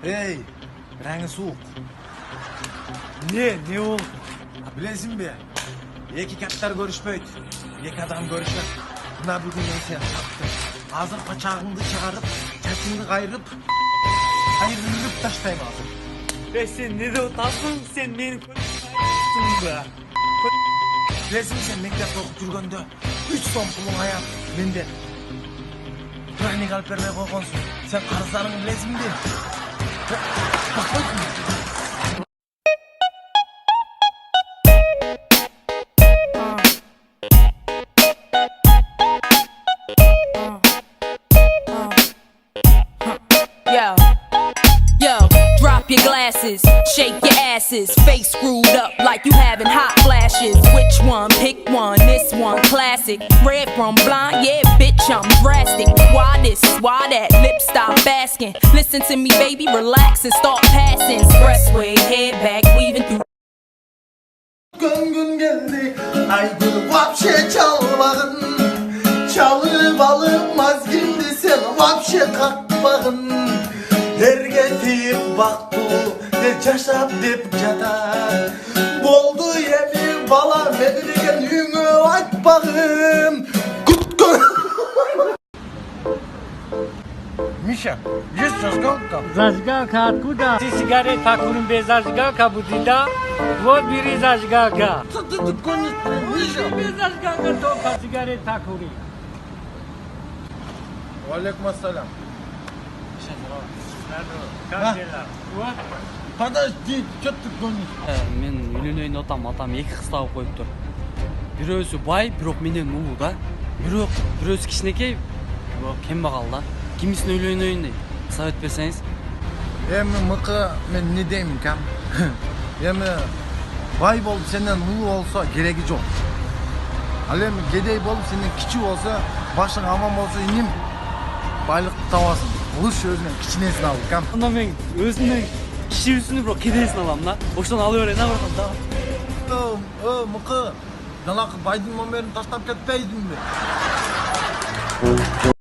Ey, rəңi soğuk. Ne oldu? Bilesin be, iki kaptar görüşmeydi. İki adam görüşer. Buna bir gün sen taktın. Hazır paçağını çıkarıp, çatını kayırıp, ayrılıp taştayım hazır. Be sen ne de utansın sen beni koyuyorsun be. Bilesin sen mektepte okup жүргөндө 3 сом pulun hayat menden. Pranik alып бермей койгонсуң. Sen карыздарыңды билесиң бе? Bakmayın. Drop your glasses, shake your asses, face screwed up like you having hot flashes. Which one? Pick one, this one classic. Red from blind, yeah bitch I'm drastic. Why this, why that, lips stop asking. Listen to me baby, relax and start passing. Expressway, head back, weaving through. Gün geldi, aygül vapşe çalmadın. Çalıp alınmaz kimdi sen vapşe kalkmadın. Her getirip baktı, ne yaşap dep jatar. Boldu yemin bala, medirigen yüngü ayt bakım. Kutku. Миша, есть зажигалка? Зажигалка откуда? Ты сигарета курим без зажигалка будет, да? Вот бери зажигалка. Что ты гонишь, Миша? Без зажигалка только сигарета кури. Алейкум ассалям. Как дела? Вот. Подожди, что ты гонишь? Мен үйлөнөйүн атам эки кыз табып коюптур. Бирөөсү бай, бирок менден улуу да. Бирөөсү кичинекей, бирок кембагал да. Кимисин үйлөнөйүн дейт. Совет берсеңиз. Эми мыкы мен не деймин кам? Эми бай болуп сенден улуу болсо кереги жок. Ал эми кедей болуп сенден кичүү болсо, башың аман болсо иним байлыкты табасың. Лучше өзүнөн кичинесин ал кам. Анда мен өзүмдөн кичүүсүнү бирок кедейсин алам да. Ошондон алып берейин да бирок да. Мыкы, далакы байдын номерин таштап кетпейдиңби?